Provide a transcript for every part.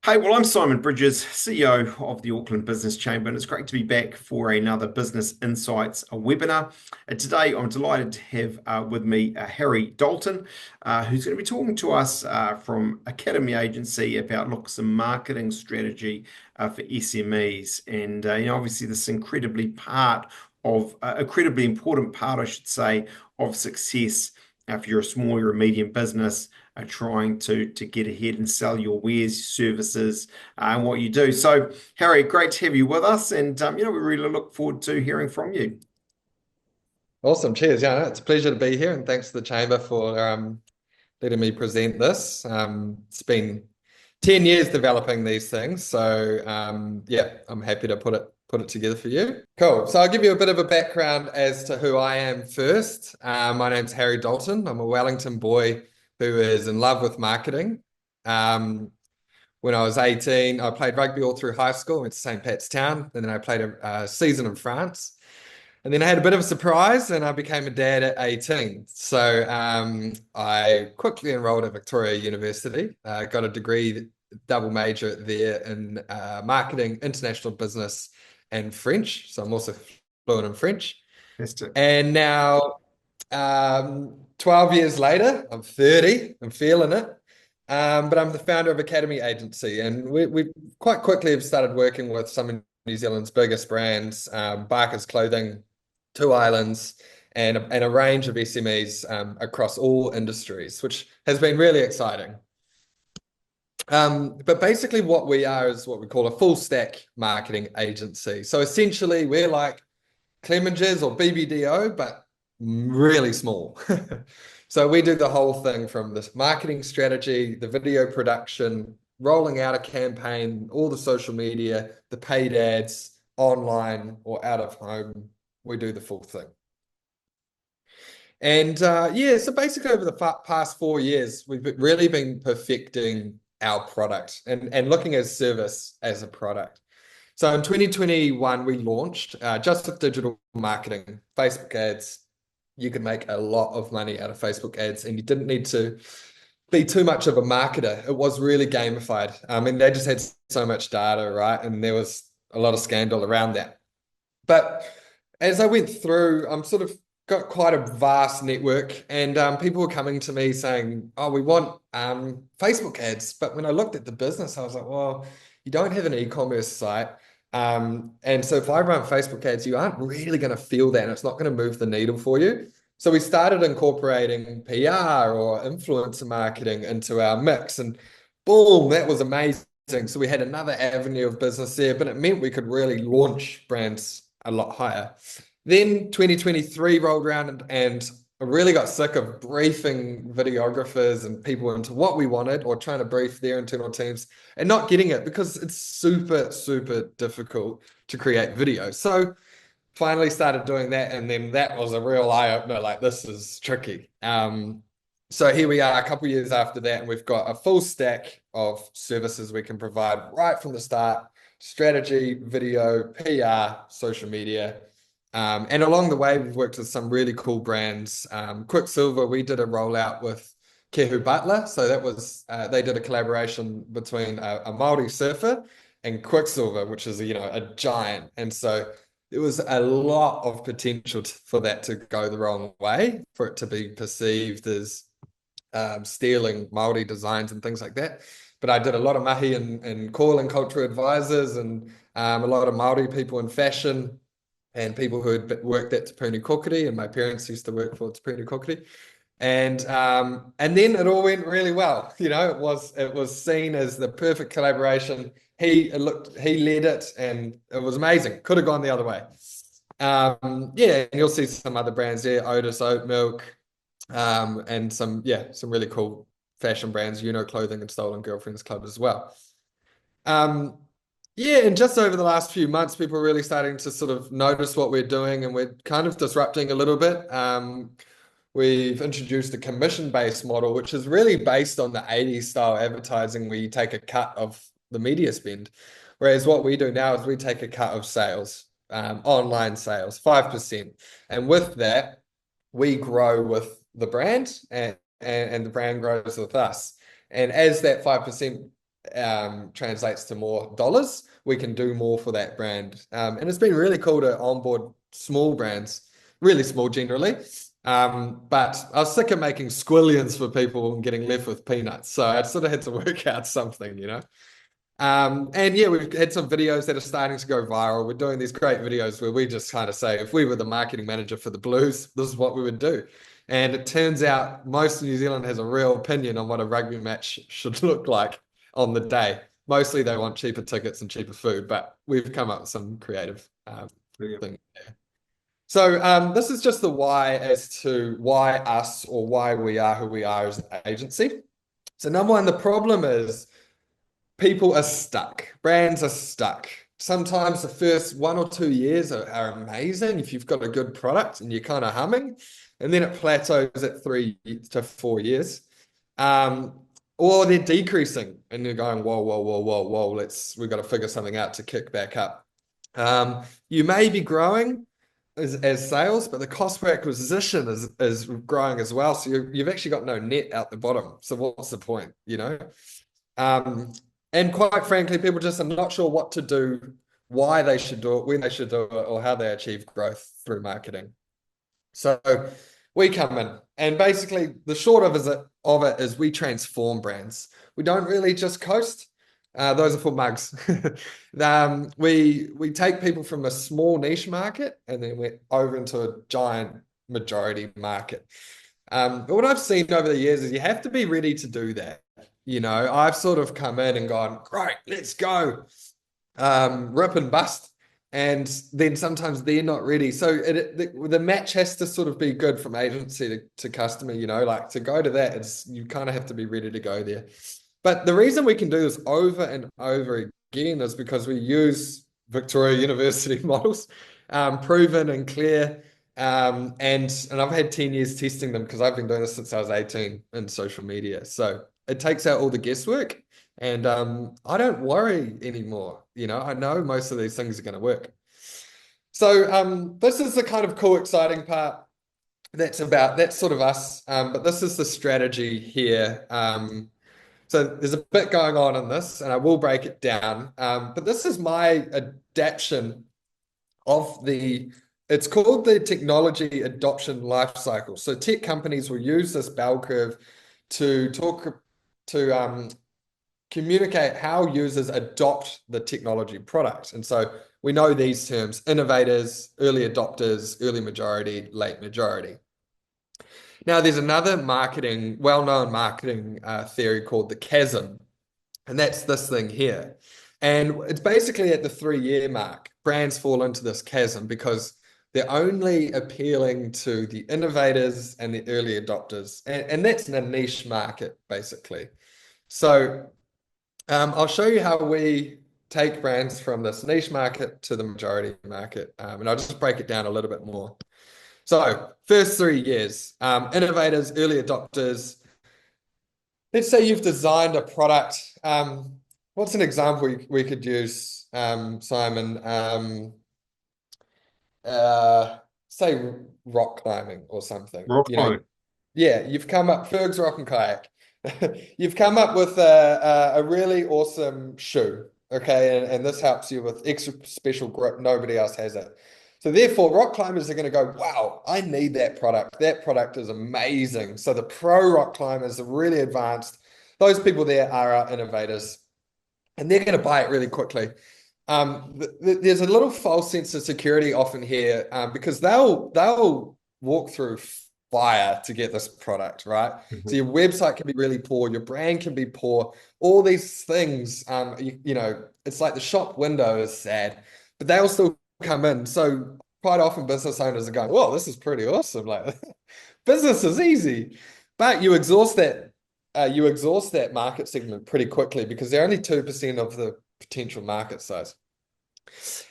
Hey, well, I'm Simon Bridges, CEO of the Auckland Business Chamber, and it's great to be back for another Business Insights webinar. And today, I'm delighted to have with me Harry Dalton, who's going to be talking to us from Academy Agency about some marketing strategy for SMEs, and obviously this incredibly important part, I should say, of success if you're a small or a medium business trying to get ahead and sell your wares, services, and what you do. So, Harry, great to have you with us, and we really look forward to hearing from you. Awesome. Cheers. Yeah, it's a pleasure to be here, and thanks to the Chamber for letting me present this. It's been 10 years developing these things, so yeah, I'm happy to put it together for you. Cool. So I'll give you a bit of a background as to who I am first. My name's Harry Dalton. I'm a Wellington boy who is in love with marketing. Um, when I was 18, I played rugby all through high school, went to St. Pat's Town, and then I played a season in France. And then I had a bit of a surprise and I became a dad at 18. So I quickly enrolled at Victoria University, got a degree, double major there in marketing, international business, and French. So I'm also fluent in French. Fantastic. And now, 12 years later, I'm 30, I'm feeling it. But I'm the founder of Academy Agency, and we quite quickly have started working with some of New Zealand's biggest brands, Barker's Clothing, Two Islands, and a range of SMEs across all industries, which has been really exciting. But basically, what we are is what we call a full stack marketing agency. So essentially, we're like Clemenges or BBDO, but really small. So we do the whole thing from this marketing strategy, the video production, rolling out a campaign, all the social media, the paid ads, online or out of home. We do the full thing. And yeah, so basically over the past 4 years, we've really been perfecting our product and looking at service as a product. So in 2021, we launched just with digital marketing, Facebook ads. You could make a lot of money out of Facebook ads, and you didn't need to be too much of a marketer. It was really gamified. I mean, they just had so much data, right? And there was a lot of scandal around that. But as I went through, I'm sort of got quite a vast network, and people were coming to me saying, "Oh, we want Facebook ads." But when I looked at the business, I was like, "Well, you don't have an e-commerce site, and so if I run Facebook ads, you aren't really going to feel that, and it's not going to move the needle for you." So we started incorporating PR or influencer marketing into our mix, and boom, that was amazing. So we had another avenue of business there, but it meant we could really launch brands a lot higher. Then 2023 rolled around and I really got sick of briefing videographers and people into what we wanted or trying to brief their internal teams and not getting it because it's super, super difficult to create video. So finally started doing that, and then that was a real eye-opener, like this is tricky. So here we are a couple of years after that, and we've got a full stack of services we can provide right from the start: strategy, video, PR, social media. And along the way, we've worked with some really cool brands. Quicksilver, we did a rollout with Kehu Butler. So that was, they did a collaboration between a Māori surfer and Quicksilver, which is, a giant. And so there was a lot of potential for that to go the wrong way, for it to be perceived as stealing Māori designs and things like that. But I did a lot of mahi and calling cultural advisors and a lot of Māori people in fashion and people who had worked at Te Puni Kokiri, and my parents used to work for Te Puni Kokiri. And then it all went really well. It was seen as the perfect collaboration. He led it, and it was amazing. Could have gone the other way. Yeah, and you'll see some other brands there, Otis Oat Milk, and some really cool fashion brands, Clothing and Stolen Girlfriends Club as well. Um, yeah, and just over the last few months, people are really starting to sort of notice what we're doing, and we're kind of disrupting a little bit. We've introduced a commission-based model, which is really based on the 80s style advertising where you take a cut of the media spend. Whereas what we do now is we take a cut of sales, online sales, 5%. And with that, we grow with the brand and the brand grows with us. And as that 5% translates to more dollars, we can do more for that brand. And it's been really cool to onboard small brands, really small generally. But I was sick of making squillions for people and getting left with peanuts. So I sort of had to work out something, you know. And yeah, we've had some videos that are starting to go viral. We're doing these great videos where we just kind of say, if we were the marketing manager for the Blues, this is what we would do. And it turns out most of New Zealand has a real opinion on what a rugby match should look like on the day. Mostly they want cheaper tickets and cheaper food, but we've come up with some creative thing there. So this is just the why as to why us or why we are who we are as an agency. So number one, the problem is people are stuck. Brands are stuck. Sometimes the first 1 or 2 years are amazing if you've got a good product and you're kind of humming, and then it plateaus at 3 to 4 years. Or they're decreasing and you're going, whoa, whoa, whoa, whoa, whoa, we've got to figure something out to kick back up. You may be growing as sales, but the cost per acquisition is growing as well. So you've actually got no net out the bottom. So what's the point, you know? And quite frankly, people just are not sure what to do, why they should do it, when they should do it, or how they achieve growth through marketing. So we come in, and basically the short of it is we transform brands. We don't really just coast. Those are for mugs. We take people from a small niche market and then we're over into a giant majority market. But what I've seen over the years is you have to be ready to do that. You know, I've sort of come in and gone, great, let's go, rip and bust. And then sometimes they're not ready. So the match has to sort of be good from agency to customer, you know, like to go to that, you kind of have to be ready to go there. But the reason we can do this over and over again is because we use Victoria University models, proven and clear. And I've had 10 years testing them because I've been doing this since I was 18 in social media. So it takes out all the guesswork, and I don't worry anymore. You know, I know most of these things are going to work. So this is the kind of cool, exciting part. That's sort of us. But this is the strategy here. So there's a bit going on in this, and I will break it down. But this is my adaptation of it's called the technology adoption life cycle. So tech companies will use this bell curve to communicate how users adopt the technology product. And so we know these terms: innovators, early adopters, early majority, late majority. Now, there's another well-known marketing theory called the Chasm, and that's this thing here. And it's basically at the 3-year mark, brands fall into this chasm because they're only appealing to the innovators and the early adopters. And that's in a niche market, basically. So I'll show you how we take brands from this niche market to the majority market. And I'll just break it down a little bit more. So first 3 years, innovators, early adopters. Let's say you've designed a product. What's an example we could use, Simon? Say rock climbing or something. Rock You know, climbing. yeah, you've come up, Ferg's Rock and Kayak. You've come up with a really awesome shoe, okay? And this helps you with extra special grip. Nobody else has it. So therefore, rock climbers are going to go, wow, I need that product. That product is amazing. So the pro rock climbers are really advanced. Those people there are our innovators, and they're going to buy it really quickly. There's a little false sense of security often here because they'll walk through fire to get this product, right? So your website can be really poor, your brand can be poor, all these things. You know, it's like the shop window is sad, but they'll still come in. So quite often business owners are going, "Well, this is pretty awesome. Like business is easy," but you exhaust that market segment pretty quickly because they're only 2% of the potential market size.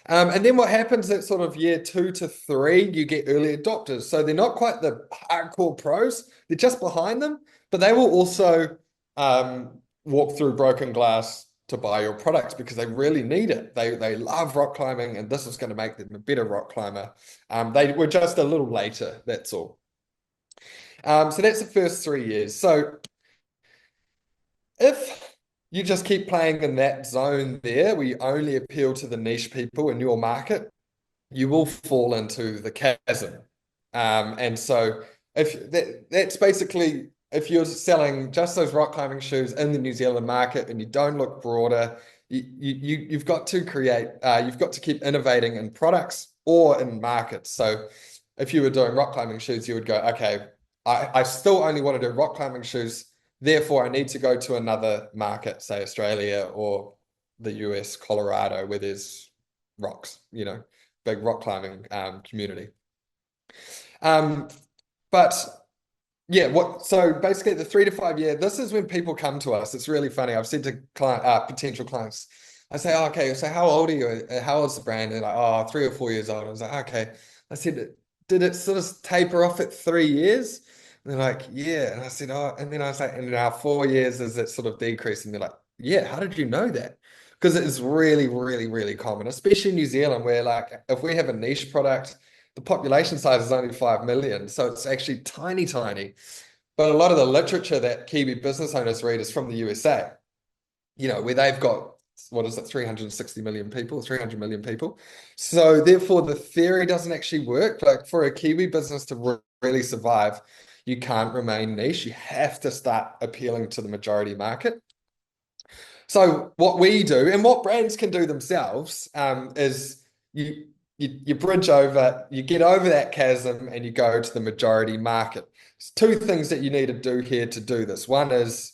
And then what happens at sort of year 2 to 3, you get early adopters. So they're not quite the hardcore pros, they're just behind them, but they will also walk through broken glass to buy your products because they really need it. They love rock climbing, and this is going to make them a better rock climber. They were just a little later, that's all. So that's the first 3 years. So if you just keep playing in that zone there. We only appeal to the niche people in your market. You will fall into the chasm. And so if that's basically if you're selling just those rock climbing shoes in the New Zealand market and you don't look broader, you've got to you've got to keep innovating in products or in markets. So if you were doing rock climbing shoes, you would go, okay, I still only want to do rock climbing shoes. Therefore, I need to go to another market, say Australia or the US, Colorado, where there's rocks, big rock climbing community. Um, but yeah, so basically the 3 to 5 year, this is when people come to us. It's really funny. I've said to potential clients, I say, oh, okay, so how old are you? How old's the brand? They're like, oh, 3 or 4 years old. I was like, okay. I said, did it sort of taper off at 3 years? And they're like, yeah. And I said, oh, and then I was like, and now 4 years, is it sort of decreasing? They're like, yeah, how did you know that? Because it is really, really, really common, especially in New Zealand, where like if we have a niche product, the population size is only 5 million. So it's actually tiny, tiny. But a lot of the literature that Kiwi business owners read is from the USA, where they've got, what is it, 360 million people, 300 million people. So therefore, the theory doesn't actually work. Like for a Kiwi business to really survive, you can't remain niche. You have to start appealing to the majority market. So what we do and what brands can do themselves is you bridge over, you get over that chasm and you go to the majority market. There's two things that you need to do here to do this. One is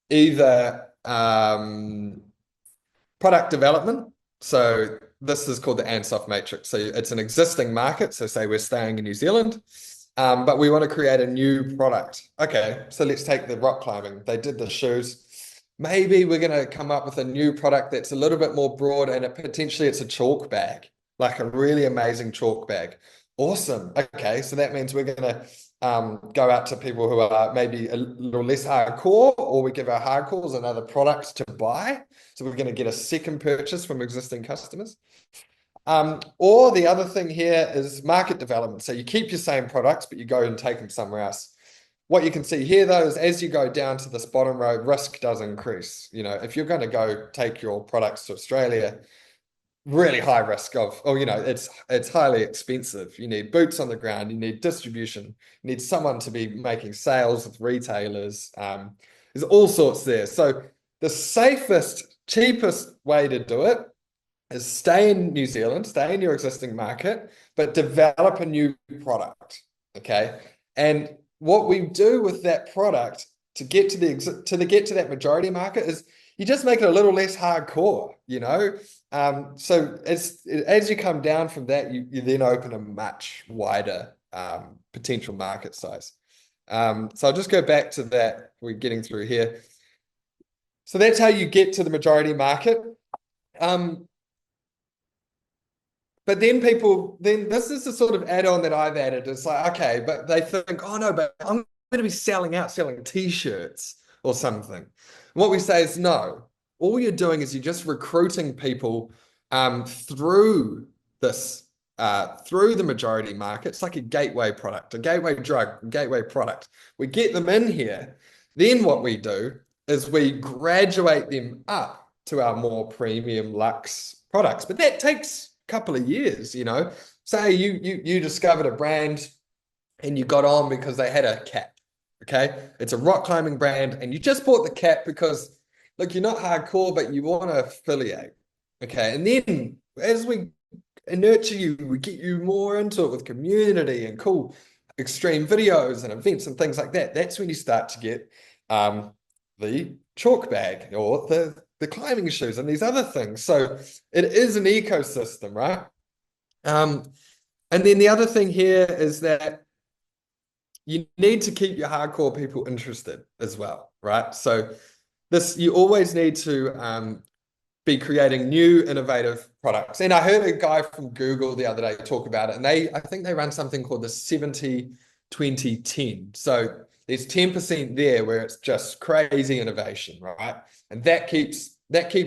either product development. So this is called the Ansoff matrix. So it's an existing market. So say we're staying in New Zealand, but we want to create a new product. Okay, so let's take the rock climbing. They did the shoes. Maybe we're going to come up with a new product that's a little bit more broad and potentially it's a chalk bag, like a really amazing chalk bag. Awesome. Okay, so that means we're going to go out to people who are maybe a little less hardcore, or we give our hardcores another product to buy. So we're going to get a second purchase from existing customers. Or the other thing here is market development. So you keep your same products, but you go and take them somewhere else. What you can see here, though, is as you go down to this bottom row, risk does increase. If you're going to go take your products to Australia, really high risk of, it's highly expensive. You need boots on the ground, you need distribution, you need someone to be making sales with retailers. There's all sorts there. So the safest, cheapest way to do it is stay in New Zealand, stay in your existing market, but develop a new product. Okay. And what we do with that product to get to that majority market is you just make it a little less hardcore, So as you come down from that, you then open a much wider potential market size. So I'll just go back to that. We're getting through here. So that's how you get to the majority market. But then this is the sort of add-on that I've added. It's like, okay, but they think, oh no, but I'm going to be selling t-shirts or something. What we say is no. All you're doing is you're just recruiting people through through the majority market. It's like a gateway product, a gateway drug, a gateway product. We get them in here. Then what we do is we graduate them up to our more premium luxe products. But that takes couple of years, say you discovered a brand and you got on because they had a cap. Okay, it's a rock climbing brand and you just bought the cap because look, you're not hardcore but you want to affiliate. Okay, and then as we nurture you, we get you more into it with community and cool extreme videos and events and things like that. That's when you start to get the chalk bag or the climbing shoes and these other things. So it is an ecosystem, right? And then the other thing here is that you need to keep your hardcore people interested as well, right? So you always need to be creating new innovative products. And I heard a guy from Google the other day talk about it, and I think they run something called the 70-20-10. So there's 10% there where it's just crazy innovation, right? And that keeps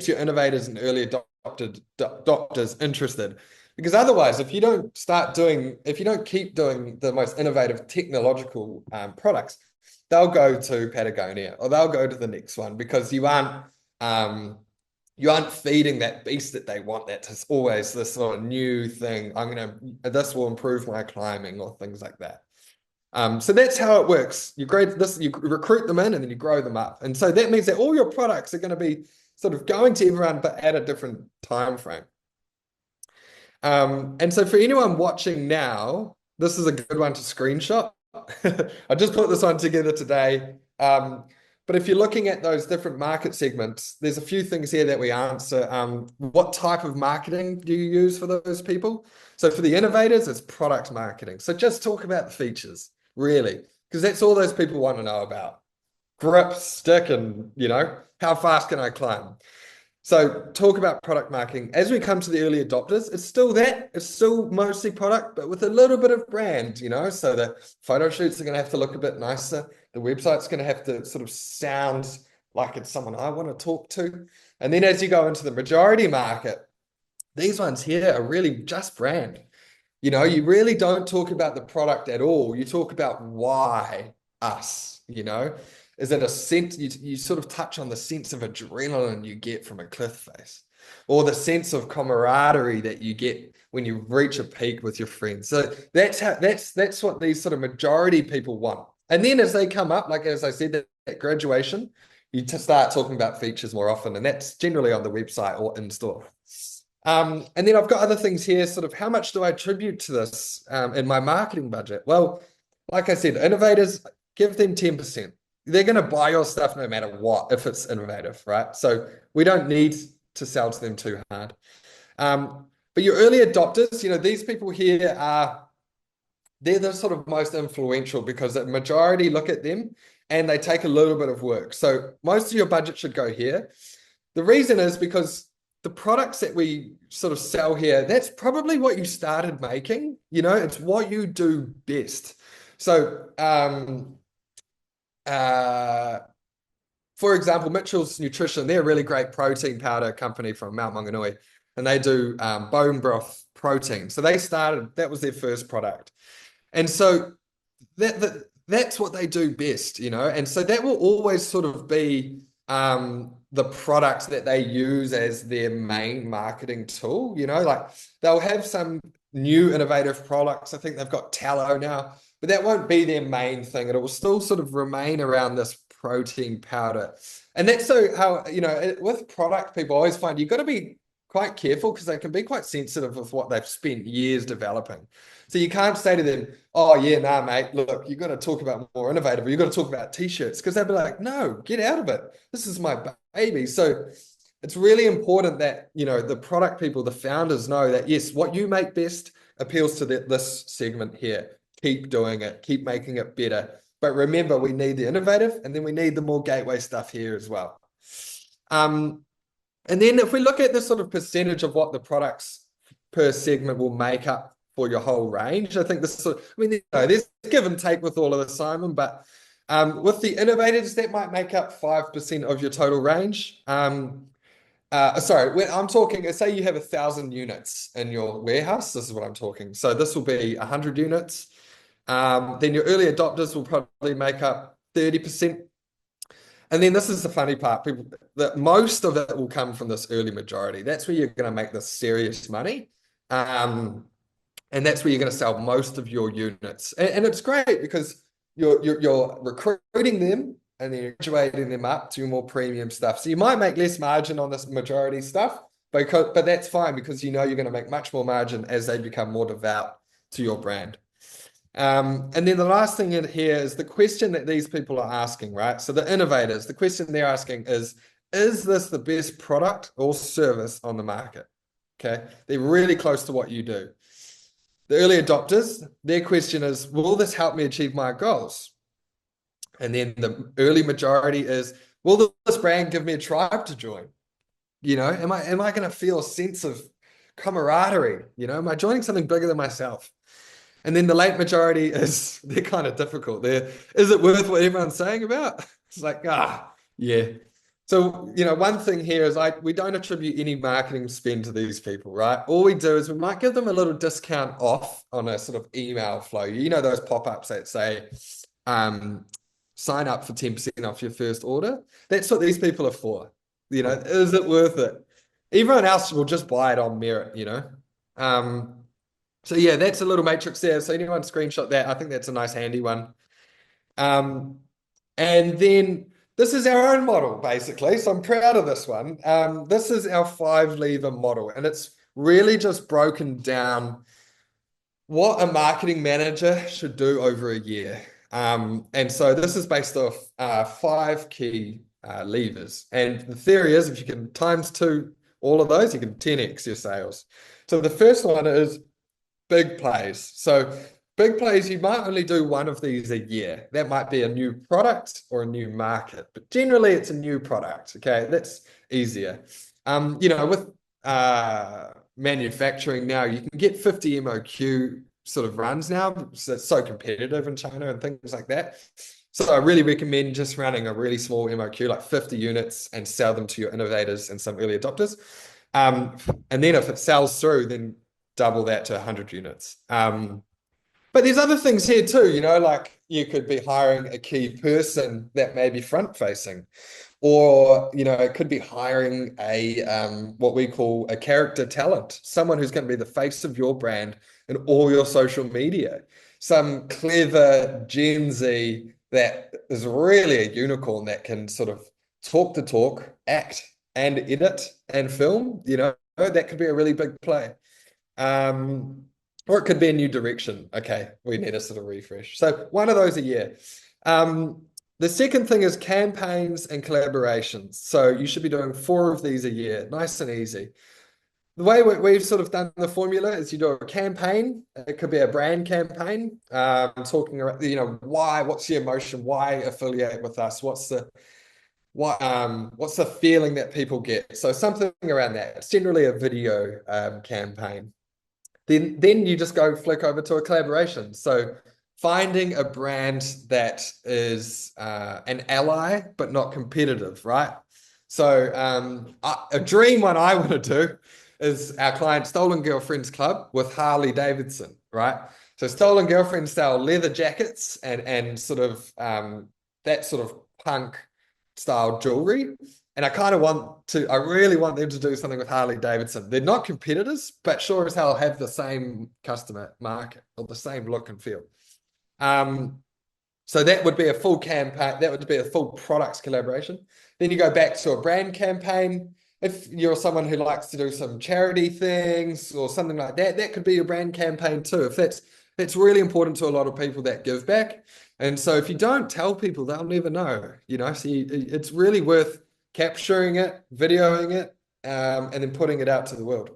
your innovators and early adopters interested. Because otherwise, if you don't keep doing the most innovative technological products, they'll go to Patagonia or they'll go to the next one because um, you aren't feeding that beast that they want. That's always this sort of new thing. This will improve my climbing or things like that. So that's how it works. You recruit them in and then you grow them up. And so that means that all your products are going to be sort of going to everyone, but at a different time frame. And so for anyone watching now, this is a good one to screenshot. I just put this one together today. But if you're looking at those different market segments, there's a few things here that we answer. What type of marketing do you use for those people? So for the innovators, it's product marketing. So just talk about the features, really, because that's all those people want to know about. Grip, stick, and how fast can I climb? So talk about product marketing. As we come to the early adopters, it's still mostly product, but with a little bit of brand, so the photo shoots are going to have to look a bit nicer. The website's going to have to sort of sound like it's someone I want to talk to. And then as you go into the majority market, these ones here are really just brand. You really don't talk about the product at all. You talk about why us, Is it a sense, you sort of touch on the sense of adrenaline you get from a cliff face, or the sense of camaraderie that you get when you reach a peak with your friends. So that's what these sort of majority people want. And then as they come up, like as I said, that graduation, you start talking about features more often, and that's generally on the website or in store. And then I've got other things here, sort of how much do I attribute to this in my marketing budget? Well, like I said, innovators, give them 10%. They're going to buy your stuff no matter what, if it's innovative, right? So we don't need to sell to them too hard. But your early adopters, these people here they're the sort of most influential because the majority look at them and they take a little bit of work. So most of your budget should go here. The reason is because the products that we sort of sell here, that's probably what you started making, it's what you do best. So, for example, Mitchell's Nutrition, they're a really great protein powder company from Mount Maunganui, and they do bone broth protein. So that was their first product. And so that's what they do best, and so that will always sort of be the products that they use as their main marketing tool, like they'll have some new innovative products. I think they've got tallow now, but that won't be their main thing. It will still sort of remain around this protein powder. And that's so how, with product, people always find you've got to be quite careful because they can be quite sensitive with what they've spent years developing. So you can't say to them, oh yeah, nah, mate, look, you've got to talk about more innovative, or you've got to talk about t-shirts, because they'll be like, no, get out of it. This is my baby. So it's really important that, the product people, the founders know that, yes, what you make best appeals to this segment here. Keep doing it, keep making it better. But remember, we need the innovative, and then we need the more gateway stuff here as well. And then if we look at the sort of percentage of what the products per segment will make up for your whole range, I think this is, there's give and take with all of this, Simon, but with the innovators, that might make up 5% of your total range. Sorry, when I'm talking, say you have 1,000 units in your warehouse, this is what I'm talking. So this will be 100 units. Then your early adopters will probably make up 30%. And then this is the funny part, that most of it will come from this early majority. That's where you're going to make the serious money. And that's where you're going to sell most of your units. And it's great because you're recruiting them and then you're graduating them up to more premium stuff. So you might make less margin on this majority stuff, but that's fine because you're going to make much more margin as they become more devout to your brand. And then the last thing in here is the question that these people are asking, right? So the innovators, the question they're asking is this the best product or service on the market? Okay, they're really close to what you do. The early adopters, their question is, will this help me achieve my goals? And then the early majority is, will this brand give me a tribe to join? Am I going to feel a sense of camaraderie? Am I joining something bigger than myself? And then the late majority is, they're kind of difficult. Is it worth what everyone's saying about? It's like, yeah. So, one thing here is we don't attribute any marketing spend to these people, right? All we do is we might give them a little discount off on a sort of email flow. Those pop-ups that say, sign up for 10% off your first order. That's what these people are for. Is it worth it? Everyone else will just buy it on merit. So yeah, that's a little matrix there. So anyone screenshot that, I think that's a nice handy one. And then this is our own model, basically. So I'm proud of this one. This is our 5-lever model, and it's really just broken down what a marketing manager should do over a year. And so this is based off 5 key levers. And the theory is if you can times 2 all of those, you can 10x your sales. So the first one is big plays. So big plays, you might only do one of these a year. That might be a new product or a new market, but generally it's a new product. Okay, that's easier. With manufacturing now, you can get 50 MOQ sort of runs now. So it's so competitive in China and things like that. So I really recommend just running a really small MOQ, like 50 units, and sell them to your innovators and some early adopters. And then if it sells through, then double that to 100 units. But there's other things here too, like you could be hiring a key person that may be front facing, or it could be hiring a what we call a character talent, someone who's going to be the face of your brand and all your social media, some clever Gen Z that is really a unicorn that can sort of talk the talk, act and edit and film. That could be a really big play. Or it could be a new direction. Okay, we need a sort of refresh. So one of those a year. The second thing is campaigns and collaborations. So you should be doing 4 of these a year, nice and easy. The way we've sort of done the formula is you do a campaign. It could be a brand campaign, talking about, why, what's the emotion, why affiliate with us, what's the feeling that people get. So something around that. It's generally a video campaign. Then you just go flick over to a collaboration. So finding a brand that is an ally, but not competitive, right? So a dream one I want to do is our client Stolen Girlfriends Club with Harley Davidson, right? So Stolen Girlfriend style leather jackets and sort of that sort of punk style jewelry. And I really want them to do something with Harley Davidson. They're not competitors, but sure as hell have the same customer market or the same look and feel. So that would be a full campaign. That would be a full products collaboration. Then you go back to a brand campaign. If you're someone who likes to do some charity things or something like that, that could be your brand campaign too. If that's really important to a lot of people that give back. And so if you don't tell people, they'll never know. So it's really worth capturing it, videoing it, and then putting it out to the world.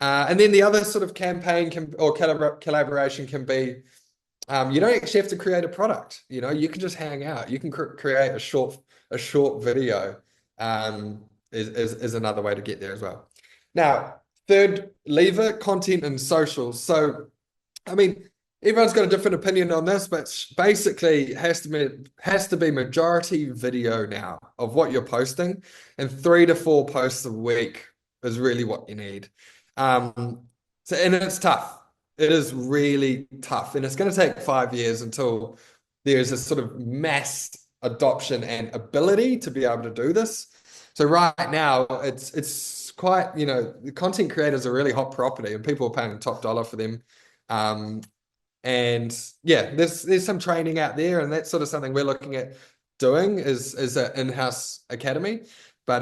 And then the other sort of campaign or collaboration can be, you don't actually have to create a product. You can just hang out. You can create a short video. Is another way to get there as well. Now, third lever, content and social. So, I mean, everyone's got a different opinion on this, but basically it has to be majority video now of what you're posting, and 3 to 4 posts a week is really what you need. And it's tough. It is really tough, and it's going to take 5 years until there's a sort of mass adoption and ability to be able to do this. So right now, it's quite, the content creators are really hot property, and people are paying top dollar for them. And yeah, there's some training out there, and that's sort of something we're looking at doing is an in-house academy. But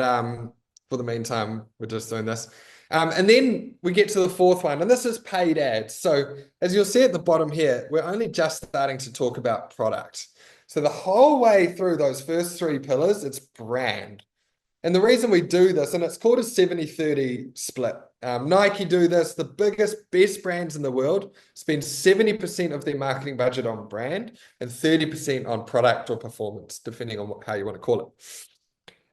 for the meantime, we're just doing this. And then we get to the fourth one, and this is paid ads. So as you'll see at the bottom here, we're only just starting to talk about product. So the whole way through those first 3 pillars, it's brand. And the reason we do this, and it's called a 70-30 split. Nike do this. The biggest, best brands in the world spend 70% of their marketing budget on brand and 30% on product or performance, depending on how you want to call it.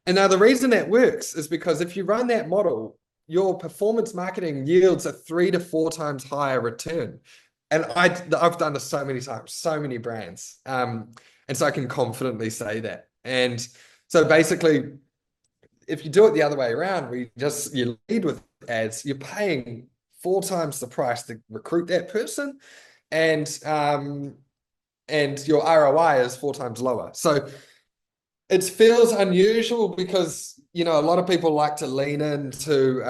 And now the reason that works is because if you run that model, your performance marketing yields a 3 to 4 times higher return. And I've done this so many times, so many brands. And so I can confidently say that. And so basically, if you do it the other way around, you lead with ads, you're paying 4 times the price to recruit that person. And and your ROI is 4 times lower. So it feels unusual because, a lot of people like to lean into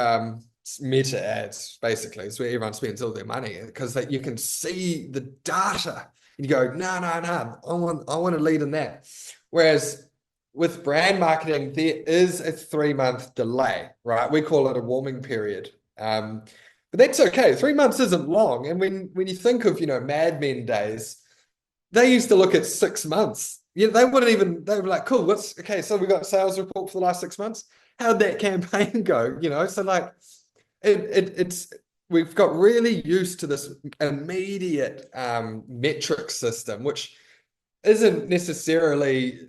meta ads, basically. It's where everyone spends all their money because you can see the data and you go, no, no, no, I want to lead in that. Whereas with brand marketing, there is a 3-month delay, right? We call it a warming period. But that's okay. 3 months isn't long. And when you think of, Mad Men days, they used to look at 6 months. They were like, cool, okay, so we got a sales report for the last 6 months. How'd that campaign go? So like it's we've got really used to this immediate metric system, which isn't necessarily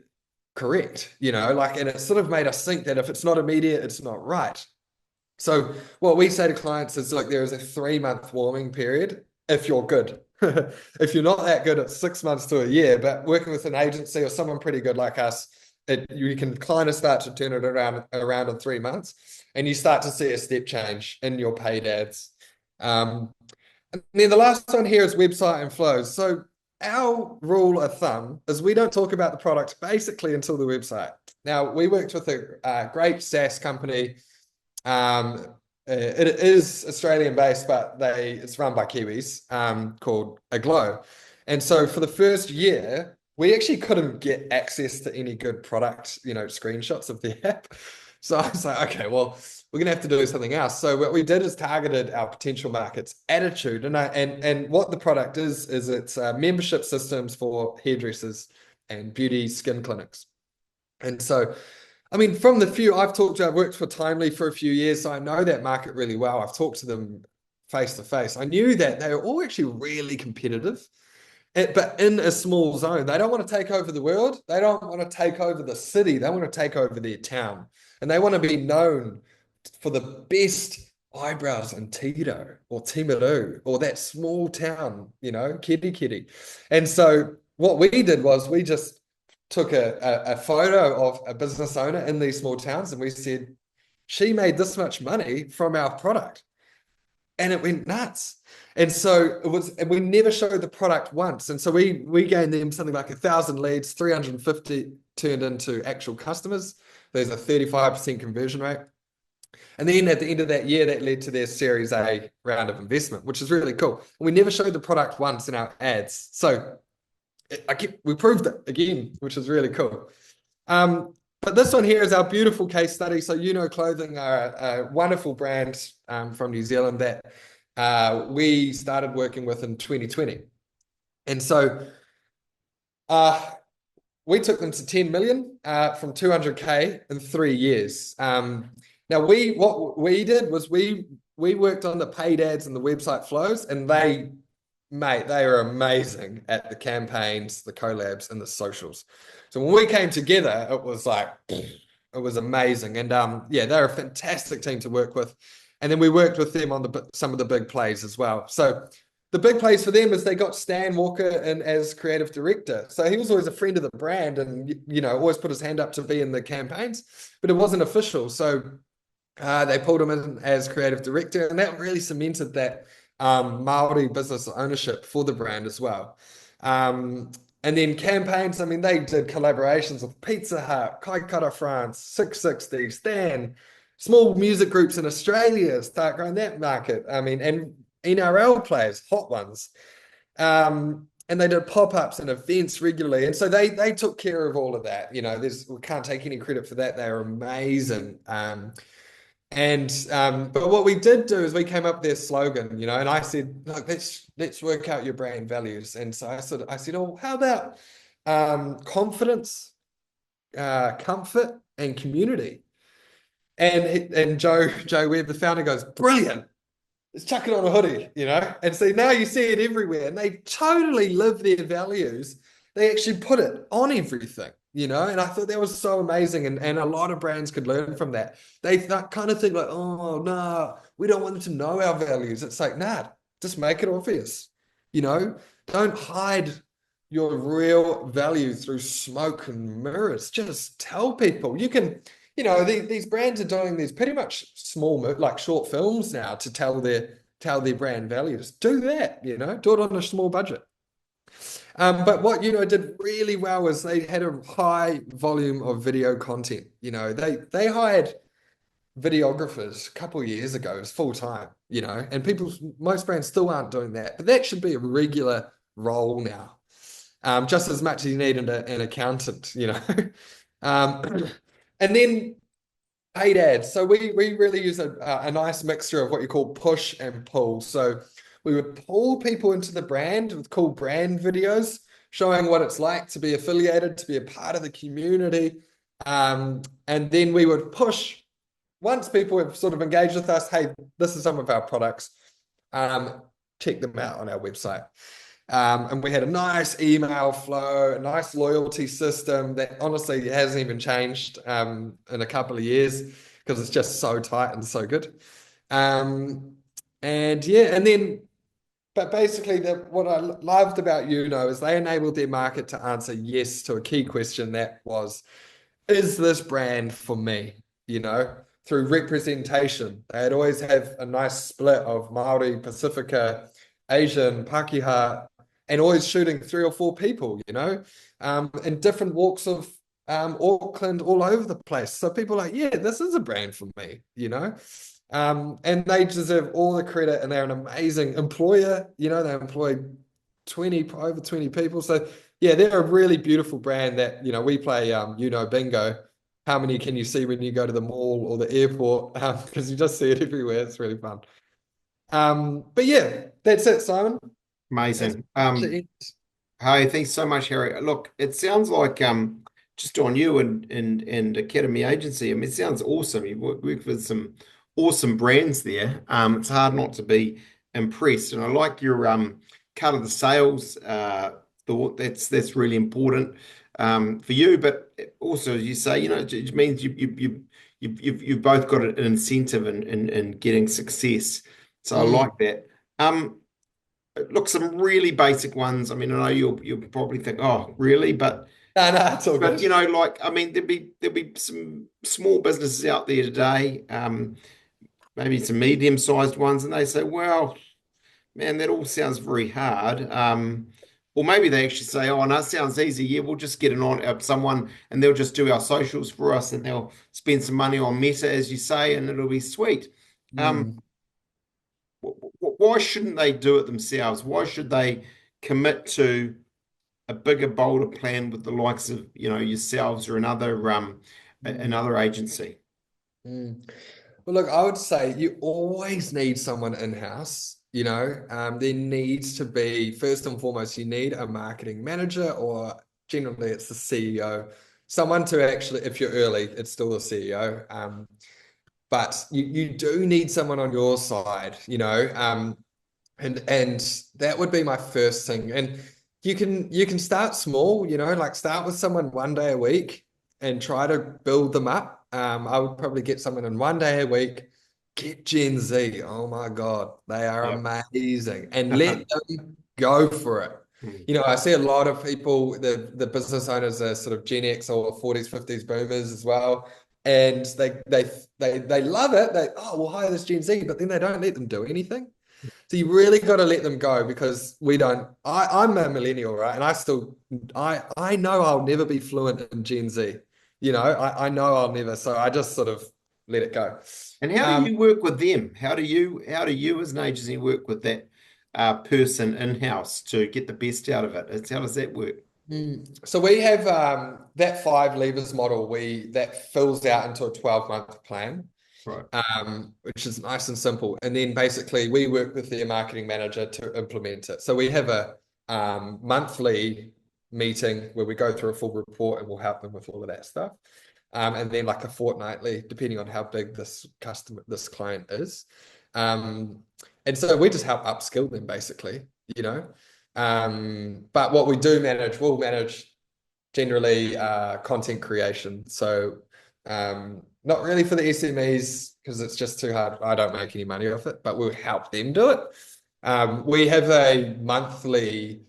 correct, like, and it sort of made us think that if it's not immediate, it's not right. So what we say to clients is, like, there is a 3-month warming period if you're good. If you're not that good, it's 6 months to a year. But working with an agency or someone pretty good like us, you can kind of start to turn it around in 3 months, and you start to see a step change in your paid ads. And then the last one here is website and flows. So our rule of thumb is we don't talk about the product basically until the website. Now, we worked with a great SaaS company. It is Australian based, but it's run by Kiwis, called Aglow. And so for the first year, we actually couldn't get access to any good product, screenshots of the app. So I was like, okay, well, we're gonna have to do something else. So what we did is targeted our potential markets, attitude, and what the product is it's membership systems for hairdressers and beauty skin clinics. And so, I mean, from the few I've talked to, I've worked for Timely for a few years, so I know that market really well. I've talked to them face to face. I knew that they were all actually really competitive, but in a small zone. They don't want to take over the world. They don't want to take over the city. They want to take over their town. And they want to be known for the best eyebrows in Tito or Timaru or that small town, Kitty. And so what we did was we just took a photo of a business owner in these small towns, and we said, she made this much money from our product. And it went nuts. And so and we never showed the product once. And so we gained them something like 1,000 leads, 350 turned into actual customers. There's a 35% conversion rate. And then at the end of that year, that led to their Series A round of investment, which is really cool. And we never showed the product once in our ads. So we proved it again, which is really cool. But this one here is our beautiful case study. So Clothing are a wonderful brand from New Zealand that we started working with in 2020. And so we took them to 10 million from 200K in 3 years. Now, what we did was we worked on the paid ads and the website flows, and they are amazing at the campaigns, the collabs, and the socials. So when we came together, it was amazing. And they're a fantastic team to work with. And then we worked with them on some of the big plays as well. So the big plays for them is they got Stan Walker in as creative director. So he was always a friend of the brand and, always put his hand up to be in the campaigns, but it wasn't official. So they pulled him in as creative director, and that really cemented that Maori business ownership for the brand as well. And then campaigns, I mean, they did collaborations with Pizza Hut, Kaikara France, 660, Stan, small music groups in Australia start growing that market. I mean, and NRL players, hot ones. And they did pop-ups and events regularly. And so they took care of all of that. We can't take any credit for that. They're amazing. But what we did do is we came up with their slogan, and I said, look, let's work out your brand values. And so I said, oh, how about confidence, comfort, and community? And Joe Webb, the founder, goes, brilliant. Let's chuck it on a hoodie, And so now you see it everywhere, and they totally live their values. They actually put it on everything. And I thought that was so amazing. And a lot of brands could learn from that. They kind of think like, oh, no, we don't want them to know our values. It's like, nah, just make it obvious. Don't hide your real value through smoke and mirrors. Just tell people. You can, these brands are doing these pretty much small, like short films now to tell their brand values. Do that, do it on a small budget. But what did really well was they had a high volume of video content. They hired videographers a couple of years ago. It's full time, and most brands still aren't doing that. But that should be a regular role now, just as much as you need an accountant. Um, and then paid ads. So we really use a nice mixture of what you call push and pull. So we would pull people into the brand with cool brand videos showing what it's like to be affiliated, to be a part of the community. And then we would push once people have sort of engaged with us, hey, this is some of our products. Check them out on our website. And we had a nice email flow, a nice loyalty system that honestly hasn't even changed in a couple of years because it's just so tight and so good. And yeah, but basically, what I loved about is they enabled their market to answer yes to a key question that was, is this brand for me? Through representation. They'd always have a nice split of Māori, Pacifica, Asian, Pākehā, and always shooting 3 or 4 people, in different walks of Auckland, all over the place. So people are like, yeah, this is a brand for me. And they deserve all the credit, and they're an amazing employer. They employ over 20 people. So yeah, they're a really beautiful brand that, we play, bingo. How many can you see when you go to the mall or the airport? Because you just see it everywhere. It's really fun. But yeah, that's it, Simon. That's Amazing. it. Hey, thanks so much, Harry. Look, it sounds like just on you and Academy Agency. I mean, it sounds awesome. You've worked with some awesome brands there. It's hard not to be impressed. And I like your cut of the sales thought. That's really important for you. But also, as you say, it means you've both got an incentive in getting success. So I Mm. like that. Look, some really basic ones. I mean, I know you'll probably think, oh, really? No, no, it's all But good. like, I mean, there'll be some small businesses out there today, maybe some medium-sized ones, and they say, well, man, that all sounds very hard. Or maybe they actually say, oh, no, it sounds easy. Yeah, we'll just get it on someone, and they'll just do our socials for us, and they'll spend some money on Meta, as you say, and it'll be sweet. Um, Mm. why shouldn't they do it themselves? Why should they commit to a bigger, bolder plan with the likes of, yourselves or Mm. another agency? Mm. Well, look, I would say you always need someone in-house. There needs to be, first and foremost, you need a marketing manager, or generally it's the CEO, someone to actually, if you're early, it's still the CEO. But you do need someone on your side, and that would be my first thing. And you can start small, like start with someone 1 day a week and try to build them up. I would probably get someone in 1 day a week, get Gen Z. Oh my God, they are Yeah. amazing. And let them go for it. I see a lot of people, the business owners are sort of Gen X or 40s, 50s boomers as well. And they love it. We'll hire this Gen Z, but then they don't let them do anything. So you really got to let them go, because we don't. I'm a millennial, right? And I know I'll never be fluent in Gen Z. I know I'll never. So I just sort of let it go. And how do Um, you work with them? How do you as an agency work with that person in-house to get the best out of it? How does that work? so we have that 5 levers model. That fills out into a 12-month plan. Right. Which is nice and simple. And then basically we work with their marketing manager to implement it. So we have a monthly meeting where we go through a full report, and we'll help them with all of that stuff. And then like a fortnightly, depending on how big this client is. And so we just help upskill them basically, you know. But what we'll manage generally content creation. So not really for the SMEs, because it's just too hard. I don't make any money off it, but we'll help them do it. We have a monthly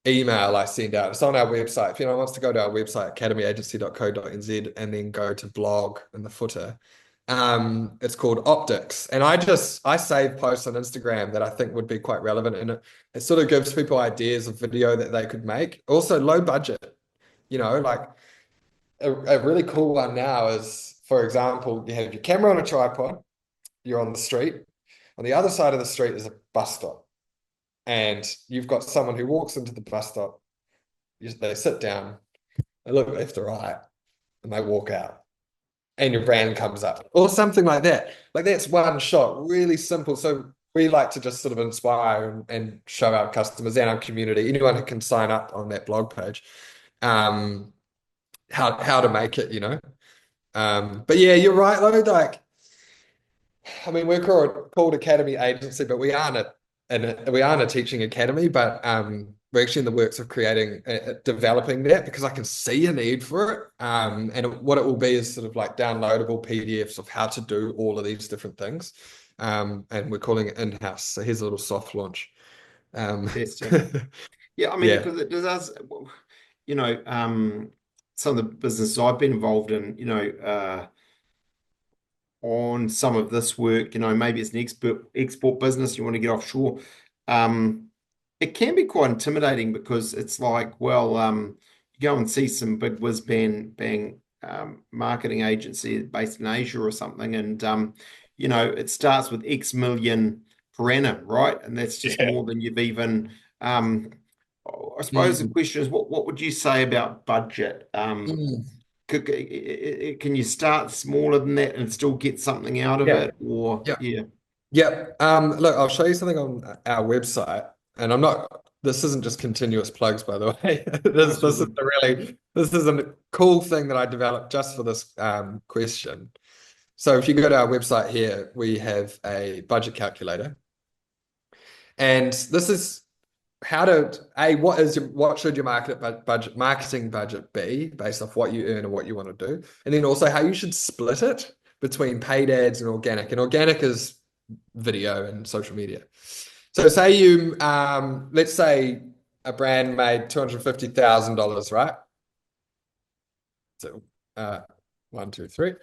email I send out. It's on our website. If anyone wants to go to our website, academyagency.co.nz, and then go to blog in the footer. It's called Optics. And I save posts on Instagram that I think would be quite relevant. And it sort of gives people ideas of video that they could make. Also low budget, like a really cool one now is, for example, you have your camera on a tripod, you're on the street. On the other side of the street is a bus stop. And you've got someone who walks into the bus stop, they sit down, they look left or right, and they walk out. And your brand comes up, or something like that. Like that's one shot, really simple. So we like to just sort of inspire and show our customers and our community, anyone who can sign up on that blog page, um, how to make it. But yeah, you're right, though. Like, I mean, we're called Academy Agency, but we aren't a teaching academy, but we're actually in the works of creating, developing that because I can see a need for it. And what it will be is sort of like downloadable PDFs of how to do all of these different things. And we're calling it in-house. So here's a little soft launch. Fantastic. Yeah, I mean, Yeah. because it does, you know, some of the businesses I've been involved in, on some of this work, maybe it's an export business, you want to get offshore. Um, it can be quite intimidating because it's like, well, you go and see some big whiz bang marketing agency based in Asia or something, and it starts with X million per annum, right? And that's just Yeah. more than you've even. I suppose the Mm, question is, what would you say about budget? mm. Can you start smaller than that and still get something out of Yeah. it? Or, Yeah. yeah, Yeah. Look, I'll show you something on our website, and this isn't just continuous plugs, by the way. that's all good. This is a cool thing that I developed just for this question. So if you go to our website here, we have a budget calculator, and this is what should your marketing budget be based off what you earn and what you want to do, and then also how you should split it between paid ads and organic. And organic is video and social media. So say let's say a brand made $250,000, right? So one, two, three.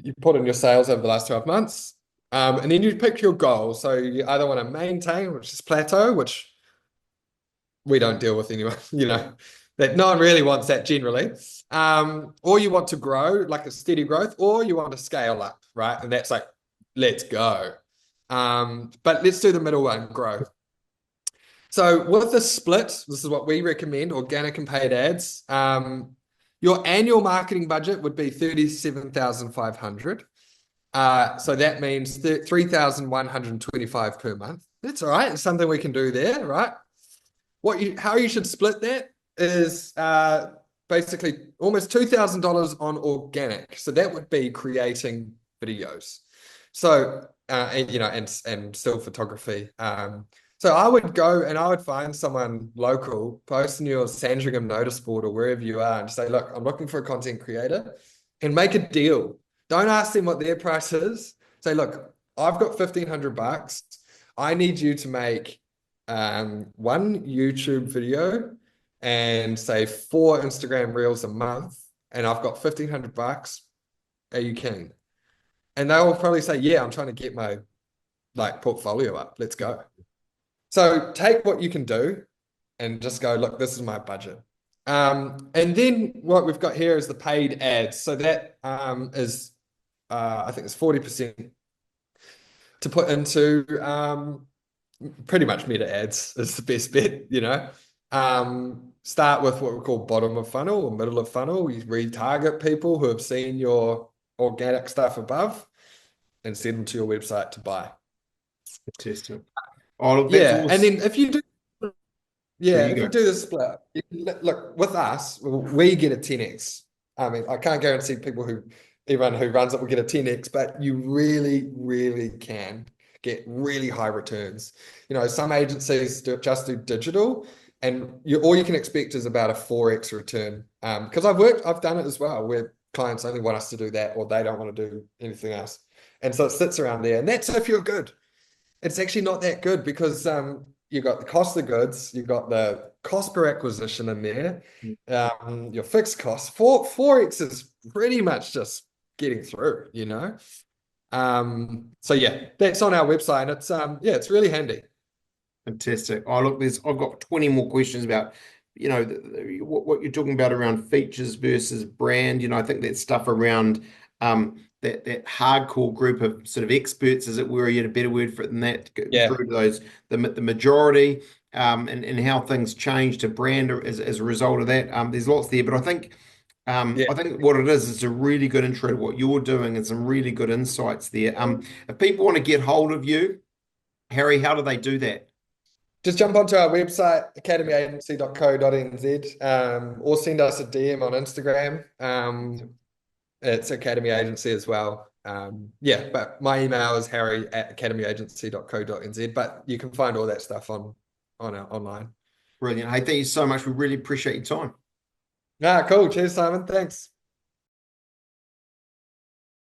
You put in your sales over the last 12 months. And then you pick your goal. So you either want to maintain, which is plateau, which we don't deal with anyone, that no one really wants that generally. Or you want to grow, like a steady growth, or you want to scale up, right? And that's like, let's go. But let's do the middle one, grow. So with the split, this is what we recommend, organic and paid ads. Your annual marketing budget would be 37,500. So that means 3,125 per month. That's all right. It's something we can do there, right? How you should split that is basically almost $2,000 on organic. So that would be creating videos. So and still photography. So I would go and I would find someone local, post in your Sandringham notice board or wherever you are, and say, look, I'm looking for a content creator, and make a deal. Don't ask them what their price is. Say, look, I've got $1,500. I need you to make one YouTube video and say 4 Instagram reels a month, and I've got $1,500. Are you keen? And they will probably say, yeah, I'm trying to get my portfolio up. Let's go. So take what you can do and just go, look, this is my budget. And then what we've got here is the paid ads. So that is, I think it's 40% to put into pretty much meta ads is the best bet. Start with what we call bottom of funnel or middle of funnel. You retarget people who have seen your organic stuff above and send them to your website to buy. Fantastic. Oh, look, that's Yeah, and awesome. then if you do, So yeah, you if you go. do the split, look with us, we get a 10x. I mean, I can't guarantee everyone who runs it will get a 10x, but you really, really can get really high returns. Some agencies just do digital, and all you can expect is about a 4x return. Because I've done it as well, where clients only want us to do that, or they don't want to do anything else, and so it sits around there. And that's if you're good. It's actually not that good because you got the cost of goods, you got the cost per acquisition in there, your fixed costs. Forex is pretty much just getting through, you know? So yeah, that's on our website, and it's yeah, it's really handy. Fantastic. Oh, look, I've got 20 more questions about, what you're talking about around features versus brand. I think that stuff around that hardcore group of sort of experts, as it were, you had a better word for it than that, Yeah, through to the majority, and how things change to brand as a result of that. There's lots there, but yeah. I think what it is a really good intro to what you're doing and some really good insights there. If people want to get hold of you, Harry, how do they do that? Just jump onto our website, academyagency.co.nz, or send us a DM on Instagram. It's Academy Agency as well. Yeah, but my email is harry@academyagency.co.nz, but you can find all that stuff on our online. Brilliant. Hey, thank you so much. We really appreciate your time. Ah, cool. Cheers, Simon. Thanks.